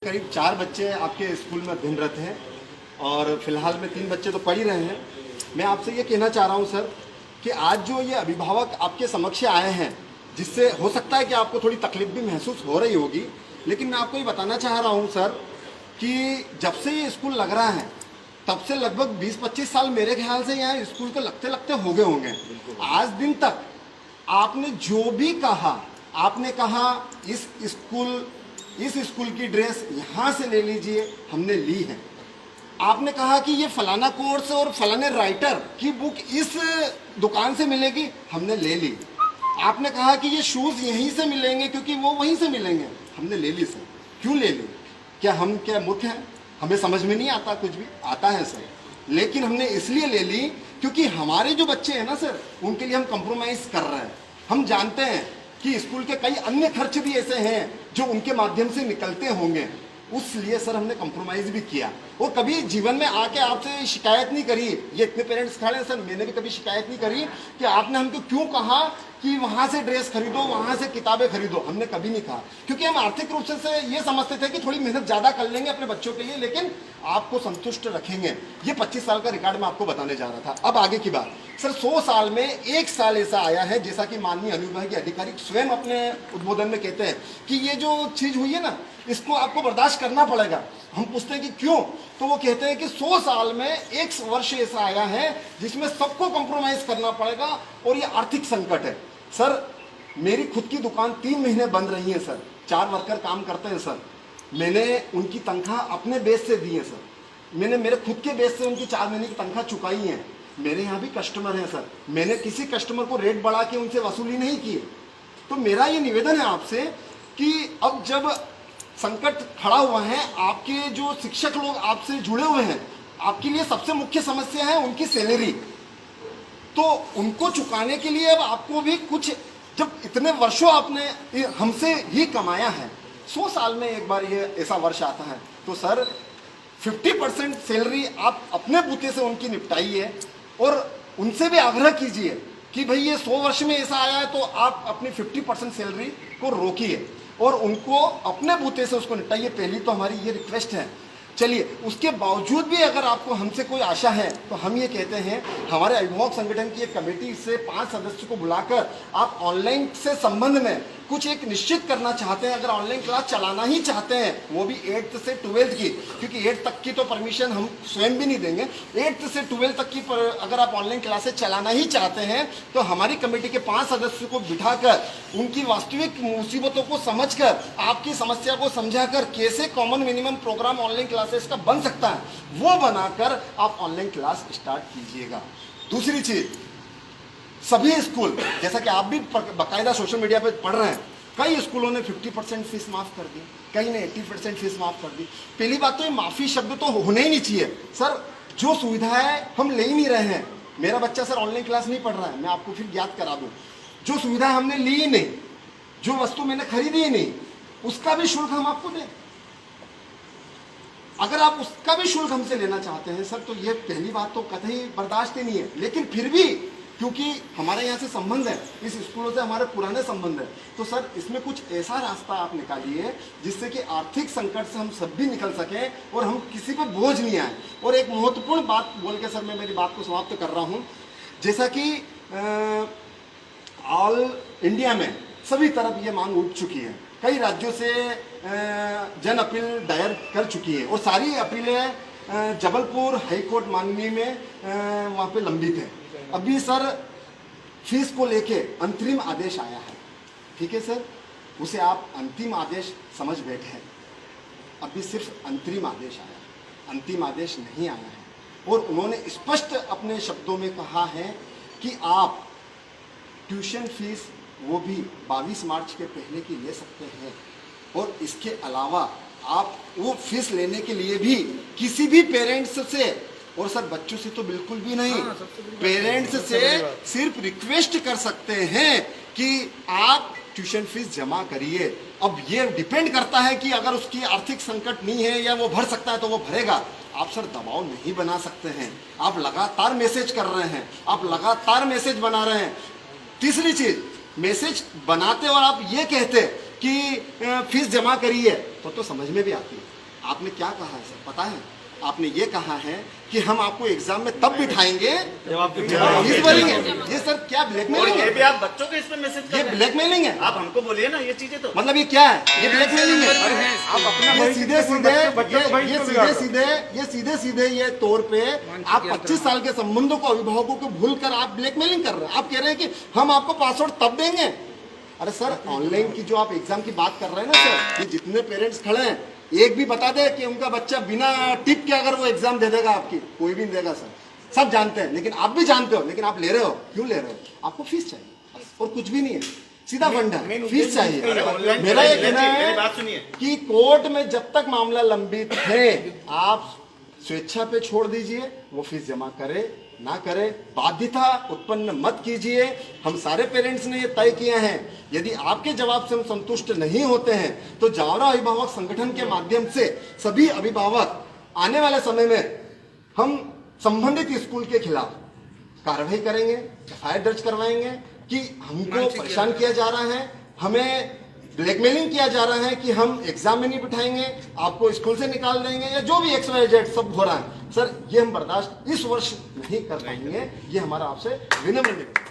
करीब 4 बच्चे आपके स्कूल में अध्ययनरत हैं और फिलहाल में 3 बच्चे तो पढ़ ही रहे हैं। मैं आपसे ये कहना चाह रहा हूँ सर कि आज जो ये अभिभावक आपके समक्ष आए हैं, जिससे हो सकता है कि आपको थोड़ी तकलीफ भी महसूस हो रही होगी, लेकिन मैं आपको ये बताना चाह रहा हूँ सर कि जब से ये स्कूल लग रहा है तब से लगभग 20-25 साल मेरे ख्याल से यहाँ स्कूल को लगते लगते हो गए होंगे। आज दिन तक आपने जो भी कहा, आपने कहा इस स्कूल की ड्रेस यहाँ से ले लीजिए, हमने ली है। आपने कहा कि ये फलाना कोर्स और फलाने राइटर की बुक इस दुकान से मिलेगी, हमने ले ली। आपने कहा कि ये शूज़ यहीं से मिलेंगे क्योंकि वो वहीं से मिलेंगे, हमने ले ली सर। क्यों ले ली? क्या हम क्या मूर्ख हैं? हमें समझ में नहीं आता? कुछ भी आता है सर, लेकिन हमने इसलिए ले ली क्योंकि हमारे जो बच्चे हैं ना सर, उनके लिए हम कंप्रोमाइज़ कर रहे हैं। हम जानते हैं कि स्कूल के कई अन्य खर्च भी ऐसे हैं जो उनके माध्यम से निकलते होंगे, उसलिए सर हमने कंप्रोमाइज़ भी किया। और कभी जीवन में आके आपसे शिकायत नहीं करी। ये इतने पेरेंट्स खड़े हैं सर, मैंने भी कभी शिकायत नहीं करी कि आपने हमको क्यों कहा कि वहाँ से ड्रेस खरीदो, वहाँ से किताबें खरीदो। हमने कभी नहीं कहा, क्योंकि हम आर्थिक रूप से ये समझते थे कि थोड़ी मेहनत ज़्यादा कर लेंगे अपने बच्चों के लिए, लेकिन आपको संतुष्ट रखेंगे। ये 25 साल का रिकॉर्ड मैं आपको बताने जा रहा था। अब आगे की बात सर, 100 साल में 1 साल ऐसा आया है, जैसा कि माननीय अनुविभागीय अधिकारी स्वयं अपने उद्बोधन में कहते हैं कि ये जो चीज़ हुई है ना, इसको आपको बर्दाश्त करना पड़ेगा। हम पूछते हैं कि क्यों, तो वो कहते हैं कि 100 साल में 1 वर्ष ऐसा आया है जिसमें सबको कंप्रोमाइज़ करना पड़ेगा और ये आर्थिक संकट है। सर, मेरी खुद की दुकान 3 महीने बंद रही है सर, 4 वर्कर काम करते हैं सर। मैंने उनकी तनख्वाह अपने बेस से दी है सर, मैंने मेरे खुद के बेस से उनकी 4 महीने की तनख्वाह चुकाई है। मेरे यहाँ भी कस्टमर हैं सर, मैंने किसी कस्टमर को रेट बढ़ा के उनसे वसूली नहीं की है। तो मेरा ये निवेदन है आपसे कि अब जब संकट खड़ा हुआ है, आपके जो शिक्षक लोग आपसे जुड़े हुए हैं, आपके लिए सबसे मुख्य समस्या है उनकी सैलरी। तो उनको चुकाने के लिए अब आपको भी कुछ, जब इतने वर्षों आपने हमसे ही कमाया है, 100 साल में एक बार ये ऐसा वर्ष आता है, तो सर 50% सैलरी आप अपने बूते से उनकी निपटाइए और उनसे भी आग्रह कीजिए कि भाई ये 100 वर्ष में ऐसा आया है तो आप अपनी 50% सैलरी को रोकिए और उनको अपने बूते से उसको निपटाइए। पहली तो हमारी ये रिक्वेस्ट है। चलिए, उसके बावजूद भी अगर आपको हमसे कोई आशा है तो हम ये कहते हैं, हमारे अभिभावक संगठन की एक कमेटी से 5 सदस्यों को बुलाकर आप ऑनलाइन से संबंध में कुछ एक निश्चित करना चाहते हैं। अगर ऑनलाइन क्लास चलाना ही चाहते हैं, वो भी 8th से 12th की, क्योंकि 8th तक की तो परमिशन हम स्वयं भी नहीं देंगे, 8th से 12th तक की अगर आप ऑनलाइन क्लासेस चलाना ही चाहते हैं तो हमारी कमेटी के 5 सदस्यों को बिठाकर उनकी वास्तविक मुसीबतों को समझकर, आपकी समस्या को समझाकर कैसे common minimum programme online classes का बन सकता है, वो बनाकर आप ऑनलाइन क्लास स्टार्ट कीजिएगा। दूसरी चीज, सभी स्कूल, जैसा कि आप भी बाकायदा सोशल मीडिया पे पढ़ रहे हैं, कई स्कूलों ने 50% फीस माफ कर दी, कई ने 80% फीस माफ कर दी। पहली बात तो ये माफी शब्द तो होने ही नहीं चाहिए सर। जो सुविधा है हम ले ही नहीं रहे हैं। मेरा बच्चा सर ऑनलाइन क्लास नहीं पढ़ रहा है, मैं आपको फिर याद करा दूं, जो सुविधा हमने ली ही नहीं, जो वस्तु मैंने खरीदी ही नहीं, उसका भी शुल्क हम आपको दें। अगर आप उसका भी शुल्क हमसे लेना चाहते हैं सर, तो ये पहली बात तो कतई बर्दाश्त ही नहीं है। लेकिन फिर भी क्योंकि हमारे यहाँ से संबंध है, इस स्कूलों से हमारे पुराने संबंध है, तो सर इसमें कुछ ऐसा रास्ता आप निकालिए जिससे कि आर्थिक संकट से हम सब भी निकल सकें और हम किसी पे बोझ नहीं आए। और एक महत्वपूर्ण बात बोल के सर मैं मेरी बात को समाप्त कर रहा हूँ। जैसा कि ऑल इंडिया में सभी तरफ ये मांग उठ चुकी है, कई राज्यों से जन अपील दायर कर चुकी है और सारी अपीलें जबलपुर हाईकोर्ट माननीय में वहाँ पे लंबित है। अभी सर फीस को लेके अंतरिम आदेश आया है, ठीक है सर, उसे आप अंतिम आदेश समझ बैठे हैं। अभी सिर्फ अंतरिम आदेश आया, अंतिम आदेश नहीं आया है। और उन्होंने स्पष्ट अपने शब्दों में कहा है कि आप ट्यूशन फीस वो भी 22 मार्च के पहले की ले सकते हैं और इसके अलावा आप वो फीस लेने के लिए भी किसी भी पेरेंट्स से, और सर बच्चों से तो बिल्कुल भी नहीं, पेरेंट्स से सिर्फ रिक्वेस्ट कर सकते हैं कि आप ट्यूशन फीस जमा करिए। अब ये डिपेंड करता है कि अगर उसकी आर्थिक संकट नहीं है या वो भर सकता है तो वो भरेगा। आप सर दबाव नहीं बना सकते हैं, आप लगातार मैसेज कर रहे हैं, आप लगातार मैसेज बना रहे हैं। तीसरी चीज, मैसेज बनाते और आप ये कहते कि फीस जमा करिए, तो समझ में भी आती है। आपने क्या कहा है सर पता है? आपने ये कहा है कि हम आपको एग्जाम में तब बिठाएंगे जब आप फीस भरेंगे। ये सर क्या ब्लैकमेलिंग है? ये भी आप बच्चों को इसमें मैसेज कर ये रहे हैं। ब्लैकमेलिंग है। आप हमको बोलिए ना ये चीजें तो मतलब ये क्या है? ये ब्लैकमेलिंग है। आप अपना ये सीधे सीधे ये तौर पे आप 25 साल के संबंधों को, अभिभावकों को भूलकर आप ब्लैकमेलिंग कर रहे हैं। आप कह रहे हैं कि हम आपको पासवर्ड तब देंगे। अरे सर ऑनलाइन की जो आप एग्जाम की बात कर रहे हैं ना सर, ये जितने पेरेंट्स खड़े हैं एक भी बता दे कि उनका बच्चा बिना टिप के अगर वो एग्जाम दे देगा आपकी, कोई भी नहीं देगा सर। सब जानते हैं, लेकिन आप भी जानते हो, लेकिन आप ले रहे हो। क्यों ले रहे हो? आपको फीस चाहिए और कुछ भी नहीं है, सीधा फंडा है, फीस चाहिए। मेरा ये कहना है कि कोर्ट में जब तक मामला लंबित है आप स्वेच्छा पे छोड़ दीजिए, वो फीस जमा करे ना करे, बाध्यता उत्पन्न मत कीजिए। हम सारे पेरेंट्स ने ये तय किए हैं। यदि आपके जवाब से हम संतुष्ट नहीं होते हैं तो जावरा अभिभावक संगठन के माध्यम से सभी अभिभावक आने वाले समय में हम संबंधित स्कूल के खिलाफ कार्रवाई करेंगे, एफआईआर दर्ज करवाएंगे कि हमको परेशान किया जा रहा है, हमें ब्लैकमेलिंग किया जा रहा है कि हम एग्जाम में नहीं बिठाएंगे, आपको स्कूल से निकाल देंगे, या जो भी XYZ सब हो रहा है। सर ये हम बर्दाश्त इस वर्ष नहीं कर पाएंगे। ये हमारा आपसे विनम्र निवेदन है।